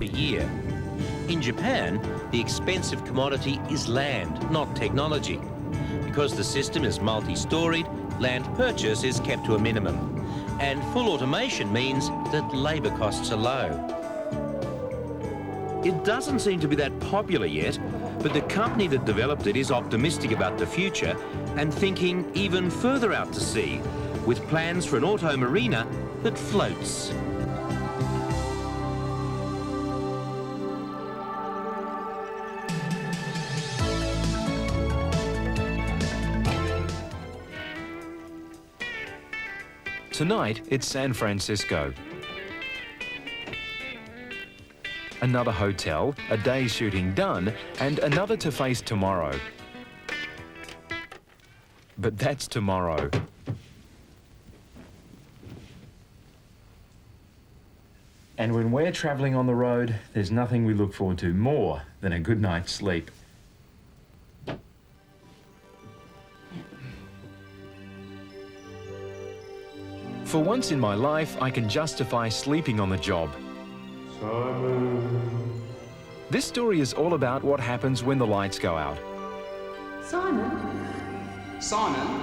per year. In Japan, the expensive commodity is land, not technology. Because the system is multi-storied, land purchase is kept to a minimum. And full automation means that labour costs are low. It doesn't seem to be that popular yet, but the company that developed it is optimistic about the future and thinking even further out to sea, with plans for an auto marina that floats. Tonight, it's San Francisco. Another hotel, a day's shooting done, and another to face tomorrow. But that's tomorrow. And when we're travelling on the road, there's nothing we look forward to more than a good night's sleep. For once in my life, I can justify sleeping on the job. Simon. This story is all about what happens when the lights go out. Simon? Simon?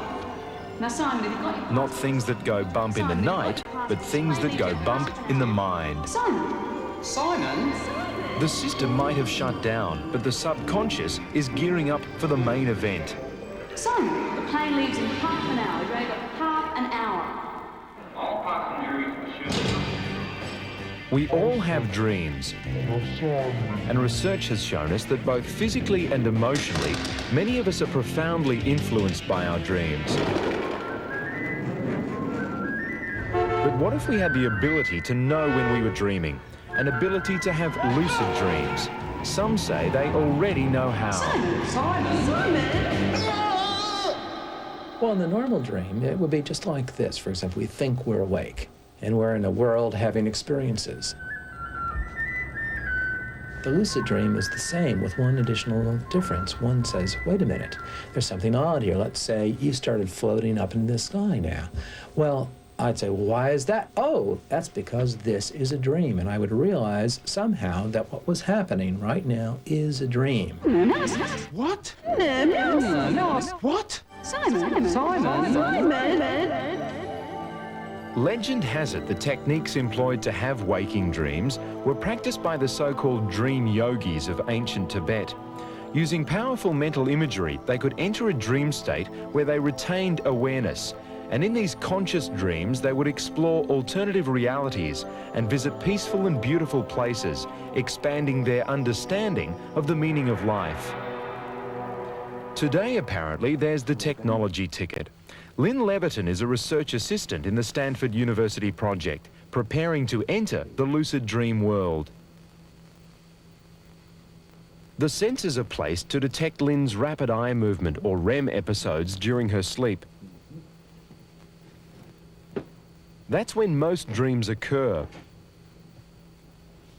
Now, Simon, have you got your... Not things that go bump in the night, but things that go bump in the mind. Simon? Simon? The system might have shut down, but the subconscious is gearing up for the main event. Simon, the plane leaves in half an hour. You've only got half an hour. All passengers should... We all have dreams, and research has shown us that both physically and emotionally, many of us are profoundly influenced by our dreams. But what if we had the ability to know when we were dreaming, an ability to have lucid dreams? Some say they already know how. Well, in the normal dream, it would be just like this. For example, we think we're awake, and we're in a world having experiences. The lucid dream is the same with one additional difference. One says, wait a minute, there's something odd here. Let's say you started floating up in the sky now. Well, I'd say, well, why is that? Oh, that's because this is a dream. And I would realize somehow that what was happening right now is a dream. What? What? Legend has it the techniques employed to have waking dreams were practiced by the so-called dream yogis of ancient Tibet. Using powerful mental imagery, they could enter a dream state where they retained awareness. And in these conscious dreams, they would explore alternative realities and visit peaceful and beautiful places, expanding their understanding of the meaning of life. Today, apparently, there's the technology ticket. Lynn Leviton is a research assistant in the Stanford University project, preparing to enter the lucid dream world. The sensors are placed to detect Lynn's rapid eye movement, or REM episodes, during her sleep. That's when most dreams occur.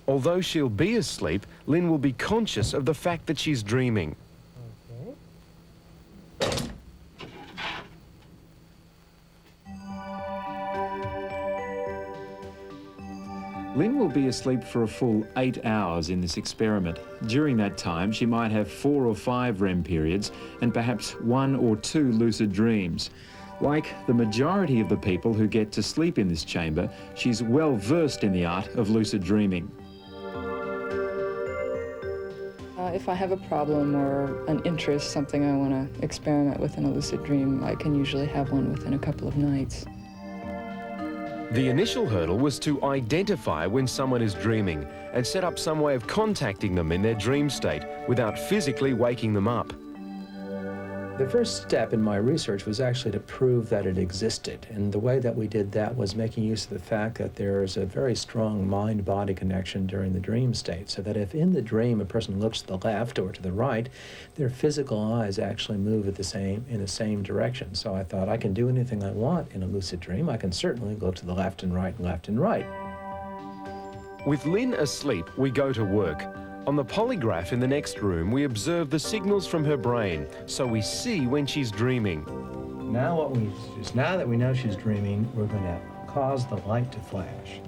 Although she'll be asleep, Lynn will be conscious of the fact that she's dreaming. Lynn will be asleep for a full 8 hours in this experiment. During that time, she might have 4 or 5 REM periods and perhaps 1 or 2 lucid dreams. Like the majority of the people who get to sleep in this chamber, she's well versed in the art of lucid dreaming. If I have a problem or an interest, something I want to experiment with in a lucid dream, I can usually have one within a couple of nights. The initial hurdle was to identify when someone is dreaming and set up some way of contacting them in their dream state without physically waking them up. The first step in my research was actually to prove that it existed. And the way that we did that was making use of the fact that there is a very strong mind-body connection during the dream state, so that if in the dream a person looks to the left or to the right, their physical eyes actually move in the same direction. So I thought, I can do anything I want in a lucid dream. I can certainly go to the left and right and left and right. With Lynn asleep, we go to work. On the polygraph in the next room, we observe the signals from her brain, so we see when she's dreaming. Now now that we know she's dreaming, we're going to cause the light to flash.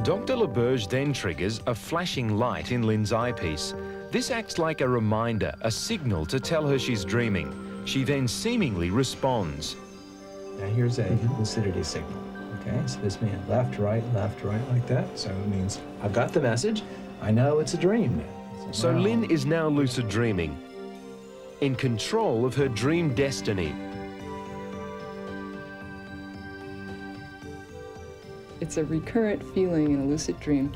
Dr. LaBerge then triggers a flashing light in Lynn's eyepiece. This acts like a reminder, a signal to tell her she's dreaming. She then seemingly responds. Now here's a lucidity signal. Okay, so this means left, right, like that. So it means I've got the message. I know it's a dream now. So Lynn is now lucid dreaming, in control of her dream destiny. It's a recurrent feeling in a lucid dream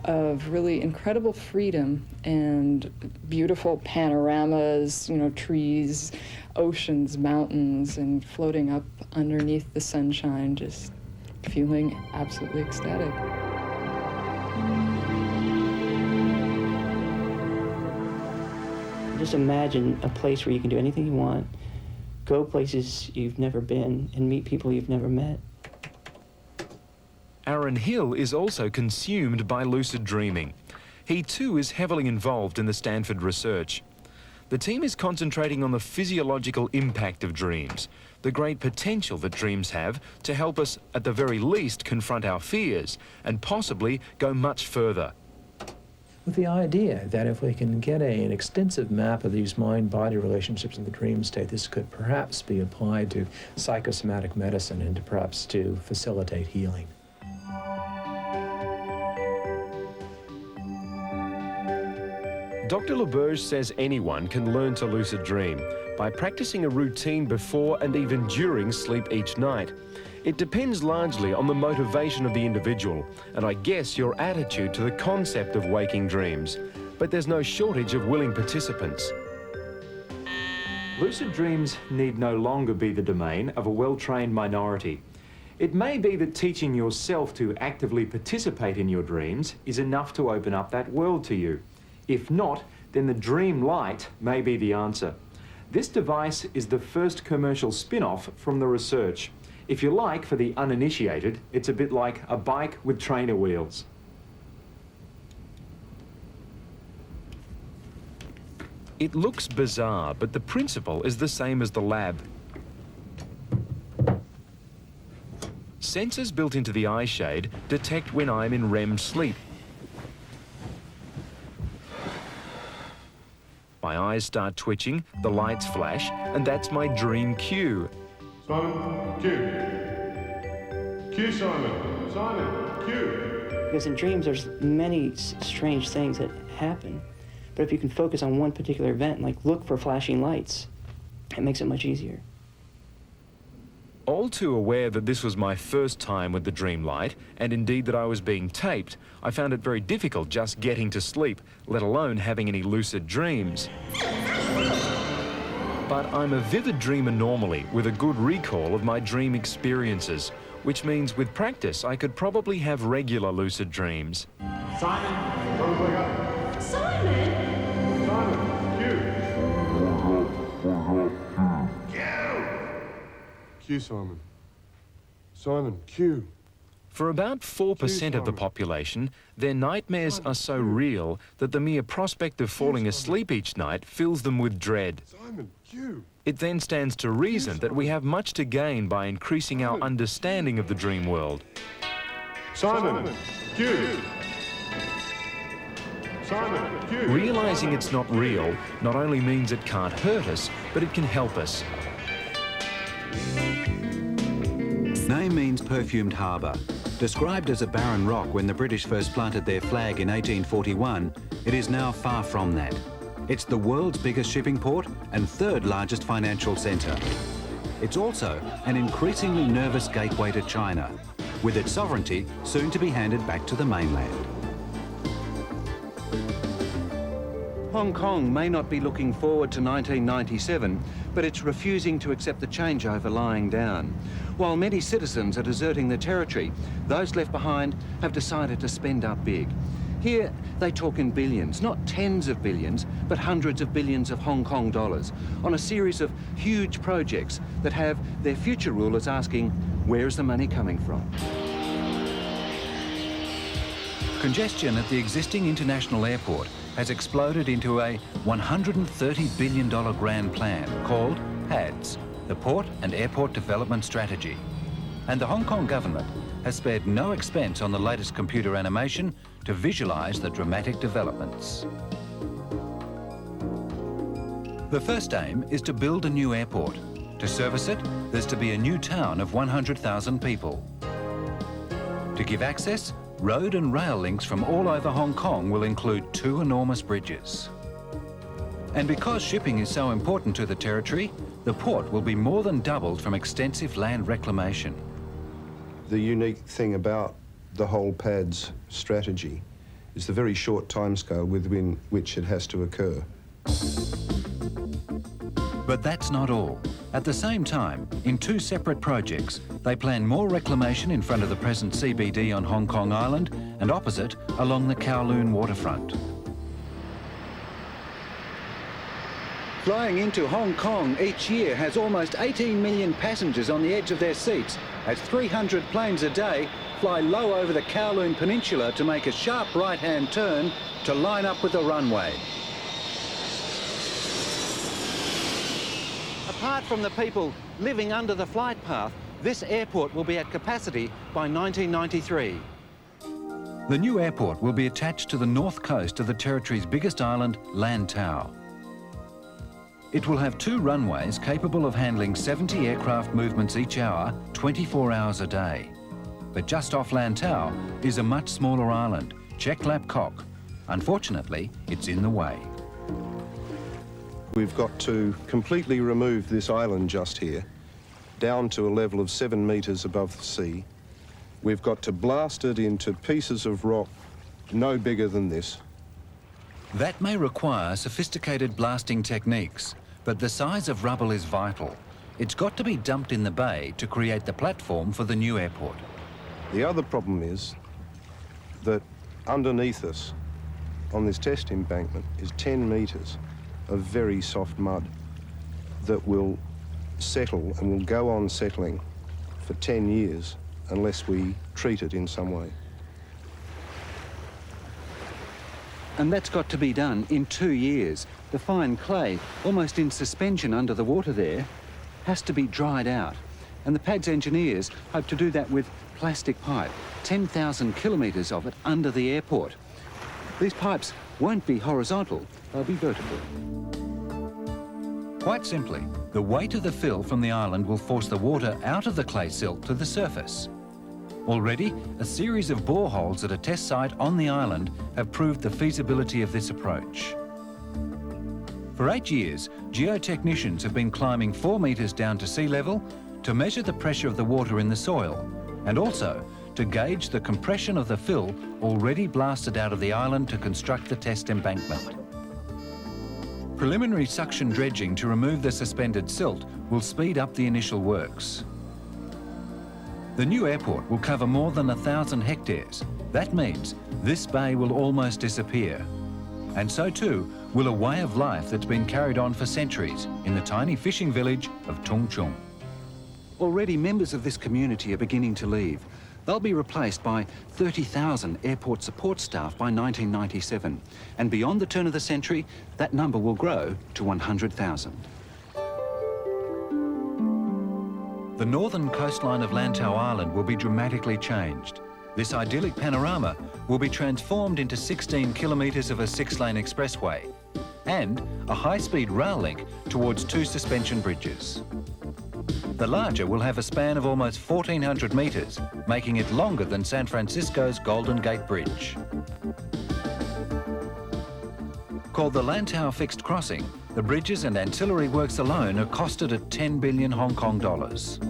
of really incredible freedom and beautiful panoramas, you know, trees, oceans, mountains, and floating up underneath the sunshine, just feeling absolutely ecstatic. Just imagine a place where you can do anything you want, go places you've never been, and meet people you've never met. Aaron Hill is also consumed by lucid dreaming. He too is heavily involved in the Stanford research. The team is concentrating on the physiological impact of dreams, the great potential that dreams have to help us, at the very least, confront our fears and possibly go much further. With the idea that if we can get an extensive map of these mind-body relationships in the dream state, this could perhaps be applied to psychosomatic medicine and perhaps to facilitate healing. Dr. LaBerge says anyone can learn to lucid dream by practicing a routine before and even during sleep each night. It depends largely on the motivation of the individual and I guess your attitude to the concept of waking dreams. But there's no shortage of willing participants. Lucid dreams need no longer be the domain of a well-trained minority. It may be that teaching yourself to actively participate in your dreams is enough to open up that world to you. If not, then the Dream Light may be the answer. This device is the first commercial spin-off from the research. If you like, for the uninitiated, it's a bit like a bike with trainer wheels. It looks bizarre, but the principle is the same as the lab. Sensors built into the eye shade detect when I'm in REM sleep. My eyes start twitching, the lights flash, and that's my dream cue. Simon, cue. Cue, Simon. Simon, cue. Because in dreams, there's many strange things that happen. But if you can focus on one particular event, like look for flashing lights, it makes it much easier. All too aware that this was my first time with the Dream Light, and indeed that I was being taped, I found it very difficult just getting to sleep, let alone having any lucid dreams. But I'm a vivid dreamer normally, with a good recall of my dream experiences, which means with practice I could probably have regular lucid dreams. Simon, don't wake up. Simon! Simon, cue. Cue, Simon. Simon, cue. For about 4% of the population, their nightmares are so real that the mere prospect of falling asleep each night fills them with dread. Simon, cue. It then stands to reason that we have much to gain by increasing our understanding of the dream world. Simon, cue. Simon, cue. Realizing it's not real not only means it can't hurt us, but it can help us. Name means perfumed harbour. Described as a barren rock when the British first planted their flag in 1841, it is now far from that. It's the world's biggest shipping port and third largest financial centre. It's also an increasingly nervous gateway to China, with its sovereignty soon to be handed back to the mainland. Hong Kong may not be looking forward to 1997, but it's refusing to accept the changeover lying down. While many citizens are deserting the territory, those left behind have decided to spend up big. Here, they talk in billions, not tens of billions, but hundreds of billions of Hong Kong dollars, on a series of huge projects that have their future rulers asking, where's the money coming from? Congestion at the existing international airport has exploded into a $130 billion grand plan called PADS, the Port and Airport Development Strategy. And the Hong Kong government has spared no expense on the latest computer animation to visualise the dramatic developments. The first aim is to build a new airport. To service it, there's to be a new town of 100,000 people. To give access, road and rail links from all over Hong Kong will include 2 enormous bridges. And because shipping is so important to the territory, the port will be more than doubled from extensive land reclamation. The unique thing about the whole PAD's strategy is the very short timescale within which it has to occur. But that's not all. At the same time, in 2 separate projects, they plan more reclamation in front of the present CBD on Hong Kong Island and opposite along the Kowloon waterfront. Flying into Hong Kong each year has almost 18 million passengers on the edge of their seats as 300 planes a day fly low over the Kowloon Peninsula to make a sharp right-hand turn to line up with the runway. Apart from the people living under the flight path, this airport will be at capacity by 1993. The new airport will be attached to the north coast of the territory's biggest island, Lantau. It will have 2 runways capable of handling 70 aircraft movements each hour, 24 hours a day. But just off Lantau is a much smaller island, Chek Lap Kok. Unfortunately, it's in the way. We've got to completely remove this island just here, down to a level of 7 metres above the sea. We've got to blast it into pieces of rock no bigger than this. That may require sophisticated blasting techniques, but the size of rubble is vital. It's got to be dumped in the bay to create the platform for the new airport. The other problem is that underneath us, on this test embankment, is 10 metres of very soft mud that will settle and will go on settling for 10 years unless we treat it in some way. And that's got to be done in 2 years. The fine clay, almost in suspension under the water there, has to be dried out. And the PAD's engineers hope to do that with plastic pipe, 10,000 kilometres of it under the airport. These pipes won't be horizontal, they'll be vertical. Quite simply, the weight of the fill from the island will force the water out of the clay silt to the surface. Already, a series of boreholes at a test site on the island have proved the feasibility of this approach. For 8 years, geotechnicians have been climbing 4 metres down to sea level to measure the pressure of the water in the soil and also to gauge the compression of the fill already blasted out of the island to construct the test embankment. Preliminary suction dredging to remove the suspended silt will speed up the initial works. The new airport will cover more than 1,000 hectares. That means this bay will almost disappear. And so too will a way of life that's been carried on for centuries in the tiny fishing village of Tung Chung. Already members of this community are beginning to leave. They'll be replaced by 30,000 airport support staff by 1997. And beyond the turn of the century, that number will grow to 100,000. The northern coastline of Lantau Island will be dramatically changed. This idyllic panorama will be transformed into 16 kilometres of a 6-lane expressway and a high-speed rail link towards 2 suspension bridges. The larger will have a span of almost 1,400 metres, making it longer than San Francisco's Golden Gate Bridge. Called the Lantau Fixed Crossing, the bridges and ancillary works alone are costed at 10 billion Hong Kong dollars.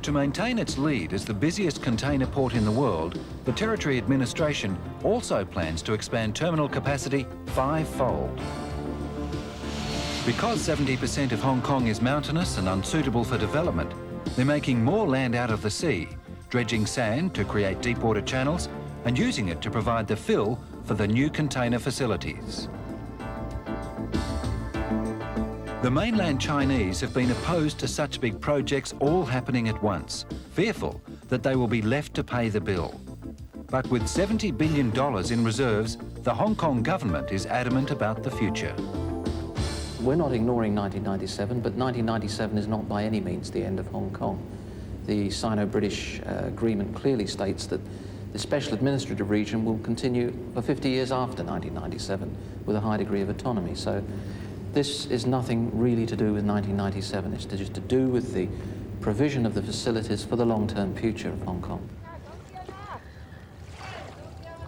To maintain its lead as the busiest container port in the world, the Territory Administration also plans to expand terminal capacity 5-fold. Because 70% of Hong Kong is mountainous and unsuitable for development, they're making more land out of the sea, dredging sand to create deep water channels and using it to provide the fill for the new container facilities. The mainland Chinese have been opposed to such big projects all happening at once, fearful that they will be left to pay the bill. But with $70 billion in reserves, the Hong Kong government is adamant about the future. We're not ignoring 1997, but 1997 is not by any means the end of Hong Kong. The Sino-British agreement clearly states that the special administrative region will continue for 50 years after 1997 with a high degree of autonomy. So this is nothing really to do with 1997. It's just to do with the provision of the facilities for the long-term future of Hong Kong.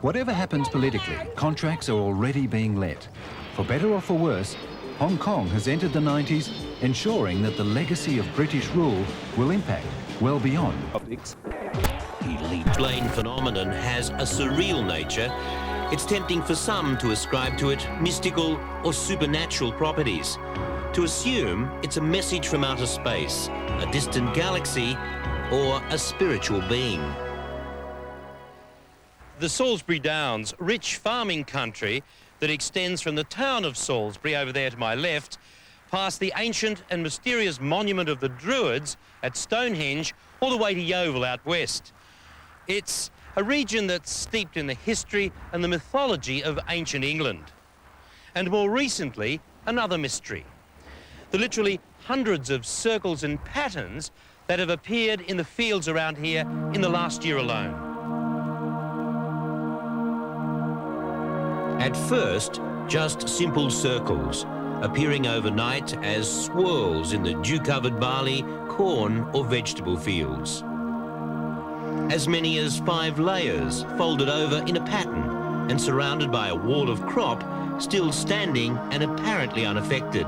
Whatever happens politically, contracts are already being let. For better or for worse, Hong Kong has entered the 90s, ensuring that the legacy of British rule will impact well beyond. The Lee-Blaine phenomenon has a surreal nature. It's tempting for some to ascribe to it mystical or supernatural properties, to assume it's a message from outer space, a distant galaxy, or a spiritual being. The Salisbury Downs, rich farming country that extends from the town of Salisbury over there to my left, past the ancient and mysterious monument of the Druids at Stonehenge, all the way to Yeovil out west. It's a region that's steeped in the history and the mythology of ancient England. And more recently, another mystery. The literally hundreds of circles and patterns that have appeared in the fields around here in the last year alone. At first, just simple circles, appearing overnight as swirls in the dew-covered barley, corn or vegetable fields. As many as 5 layers folded over in a pattern and surrounded by a wall of crop still standing and apparently unaffected.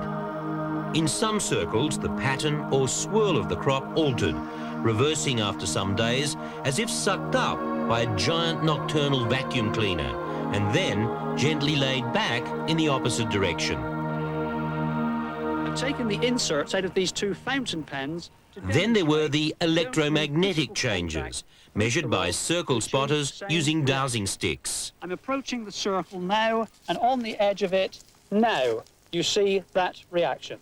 In some circles, the pattern or swirl of the crop altered, reversing after some days as if sucked up by a giant nocturnal vacuum cleaner, and then gently laid back in the opposite direction. I've taken the inserts out of these 2 fountain pens. Then there were the electromagnetic changes, measured by circle spotters using dowsing sticks. I'm approaching the circle now, and on the edge of it, now, you see that reaction.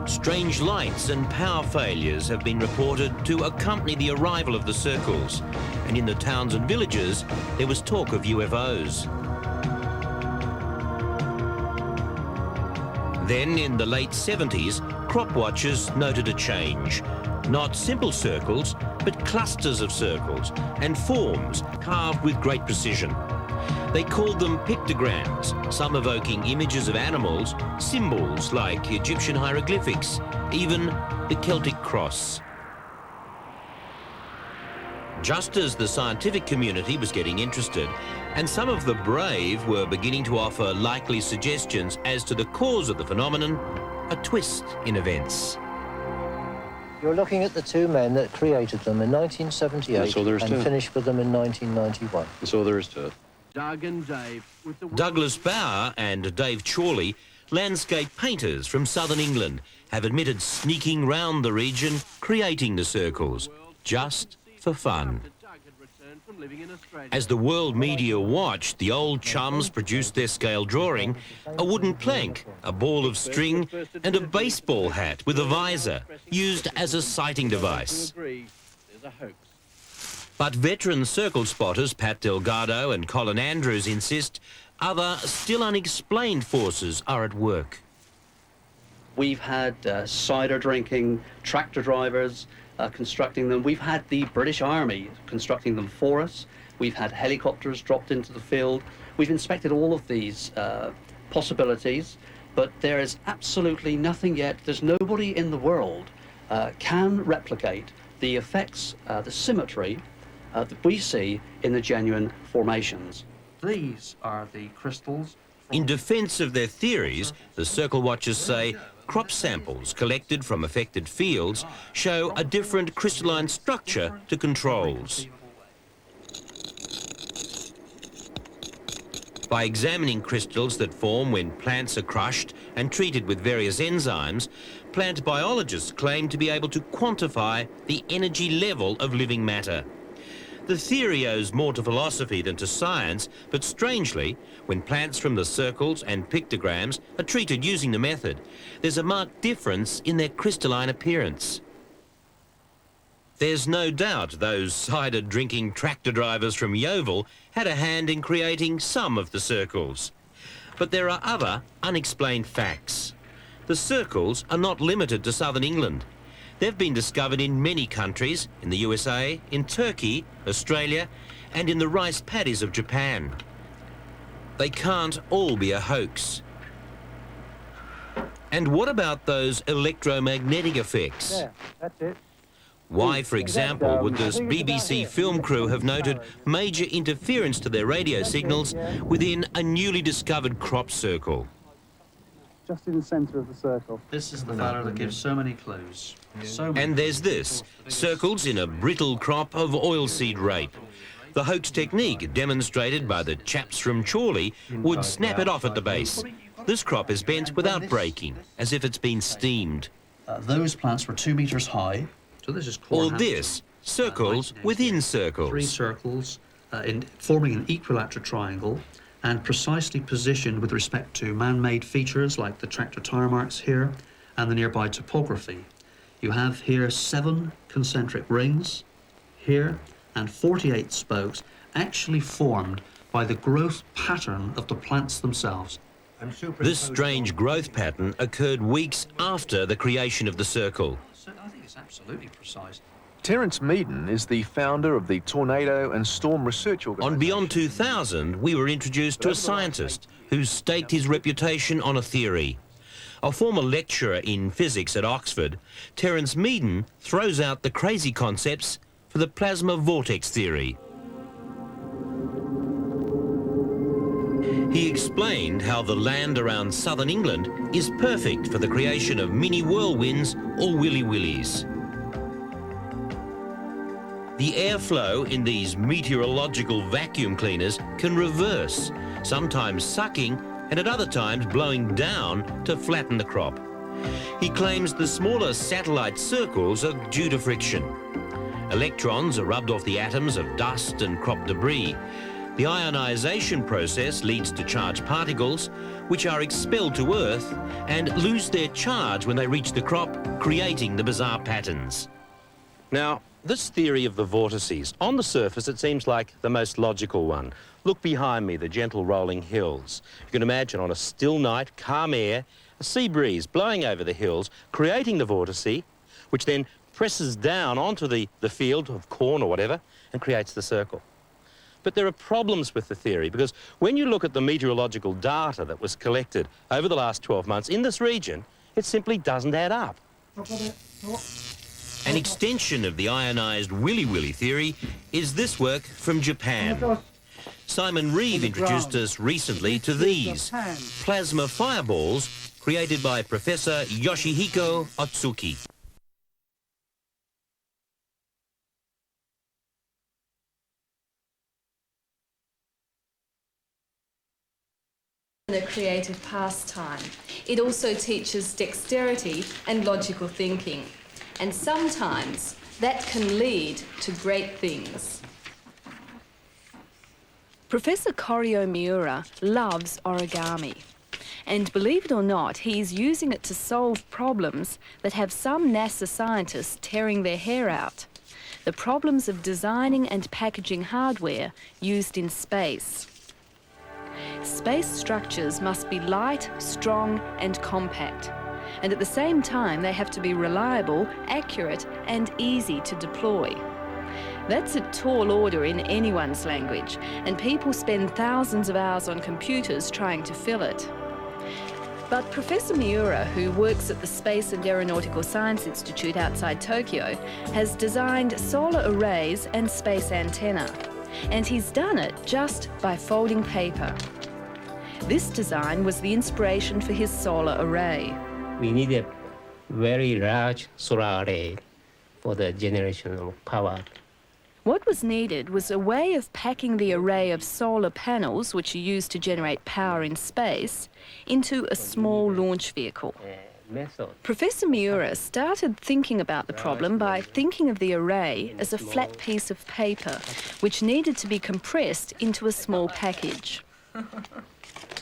Strange lights and power failures have been reported to accompany the arrival of the circles, and in the towns and villages, there was talk of UFOs. Then, in the late 70s, crop watchers noted a change. Not simple circles, but clusters of circles and forms carved with great precision. They called them pictograms, some evoking images of animals, symbols like Egyptian hieroglyphics, even the Celtic cross. Just as the scientific community was getting interested, and some of the brave were beginning to offer likely suggestions as to the cause of the phenomenon, a twist in events. You're looking at the 2 men that created them in 1978 and finished with them in 1991. That's all there is to it. Doug and Dave. Douglas Bauer and Dave Chorley, landscape painters from southern England, have admitted sneaking round the region, creating the circles, just for fun. As the world media watched, the old chums produced their scale drawing, a wooden plank, a ball of string, and a baseball hat with a visor, used as a sighting device. But veteran circle spotters Pat Delgado and Colin Andrews insist other, still unexplained forces are at work. We've had cider drinking tractor drivers constructing them. We've had the British Army constructing them for us. We've had helicopters dropped into the field. We've inspected all of these possibilities, but there is absolutely nothing yet. There's nobody in the world can replicate the effects, the symmetry that we see in the genuine formations. These are the crystals. In defence of their theories, the circle watchers say crop samples collected from affected fields show a different crystalline structure to controls. By examining crystals that form when plants are crushed and treated with various enzymes, plant biologists claim to be able to quantify the energy level of living matter. The theory owes more to philosophy than to science, but strangely, when plants from the circles and pictograms are treated using the method, there's a marked difference in their crystalline appearance. There's no doubt those cider-drinking tractor drivers from Yeovil had a hand in creating some of the circles. But there are other unexplained facts. The circles are not limited to southern England. They've been discovered in many countries, in the USA, in Turkey, Australia, and in the rice paddies of Japan. They can't all be a hoax. And what about those electromagnetic effects? There, that's it. Why, for example, would this BBC film crew have noted major interference to their radio signals within a newly discovered crop circle? Just in the centre of the circle. This is the fella that gives so many clues. And there's this, circles in a brittle crop of oilseed rape. The hoax technique demonstrated by the chaps from Chorley would snap it off at the base. This crop is bent without breaking, as if it's been steamed. Those plants were 2 metres high. So this is core Or this, circles within circles. 3 circles forming an equilateral triangle and precisely positioned with respect to man-made features like the tractor tire marks here and the nearby topography. You have here 7 concentric rings here and 48 spokes actually formed by the growth pattern of the plants themselves. This strange growth pattern occurred weeks after the creation of the circle. I think it's absolutely precise. Terence Meaden is the founder of the Tornado and Storm Research Organisation. On Beyond 2000, we were introduced to a scientist who staked his reputation on a theory. A former lecturer in physics at Oxford, Terence Meaden throws out the crazy concepts for the plasma vortex theory. He explained how the land around southern England is perfect for the creation of mini whirlwinds or willy-willies. The airflow in these meteorological vacuum cleaners can reverse, sometimes sucking and at other times blowing down to flatten the crop. He claims the smaller satellite circles are due to friction. Electrons are rubbed off the atoms of dust and crop debris. The ionization process leads to charged particles, which are expelled to Earth and lose their charge when they reach the crop, creating the bizarre patterns. Now, this theory of the vortices, on the surface it seems like the most logical one. Look behind me, the gentle rolling hills. You can imagine on a still night, calm air, a sea breeze blowing over the hills, creating the vortice, which then presses down onto the field of corn or whatever and creates the circle. But there are problems with the theory because when you look at the meteorological data that was collected over the last 12 months in this region, it simply doesn't add up. An extension of the ionised willy-willy theory is this work from Japan. Simon Reeve introduced us recently to these plasma fireballs created by Professor Yoshihiko Otsuki. A creative pastime. It also teaches dexterity and logical thinking, and sometimes that can lead to great things. Professor Koryo Miura loves origami, and believe it or not, he's using it to solve problems that have some NASA scientists tearing their hair out. The problems of designing and packaging hardware used in space. Space structures must be light, strong and compact. And at the same time, they have to be reliable, accurate and easy to deploy. That's a tall order in anyone's language, and people spend thousands of hours on computers trying to fill it. But Professor Miura, who works at the Space and Aeronautical Science Institute outside Tokyo, has designed solar arrays and space antennae. And he's done it just by folding paper. This design was the inspiration for his solar array. We need a very large solar array for the generation of power. What was needed was a way of packing the array of solar panels, which are used to generate power in space, into a small launch vehicle. Professor Miura started thinking about the problem by thinking of the array as a flat piece of paper, which needed to be compressed into a small package.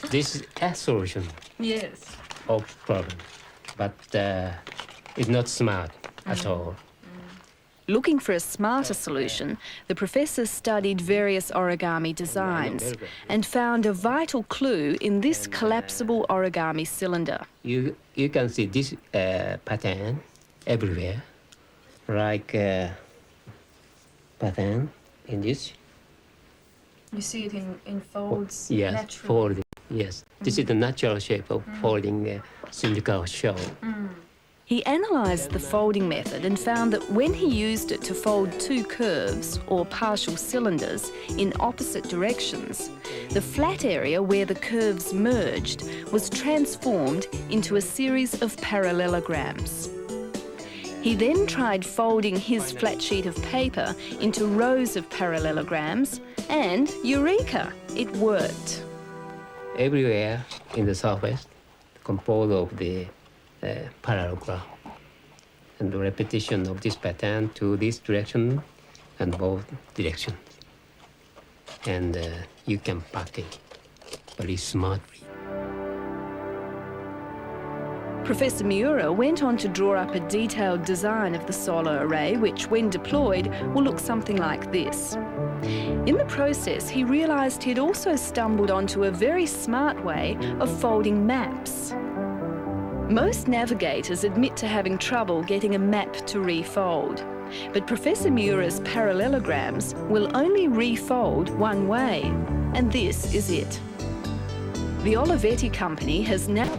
This is a solution Yes. of problem, but it's not smart at all. Looking for a smarter solution, the professor studied various origami designs and found a vital clue in this collapsible origami cylinder. You can see this pattern everywhere, like pattern in this. You see it in folds? Yes, naturally. folding. Yes, this is the natural shape of folding cylindrical shell. He analysed the folding method and found that when he used it to fold two curves, or partial cylinders, in opposite directions, the flat area where the curves merged was transformed into a series of parallelograms. He then tried folding his flat sheet of paper into rows of parallelograms, and eureka! It worked. Everywhere in the surface, composed of the parallelogram, and the repetition of this pattern to this direction and both directions. And you can package very smartly. Professor Miura went on to draw up a detailed design of the solar array, which, when deployed, will look something like this. In the process, he realised he'd also stumbled onto a very smart way of folding maps. Most navigators admit to having trouble getting a map to refold, but Professor Miura's parallelograms will only refold one way, and this is it. The Olivetti company has now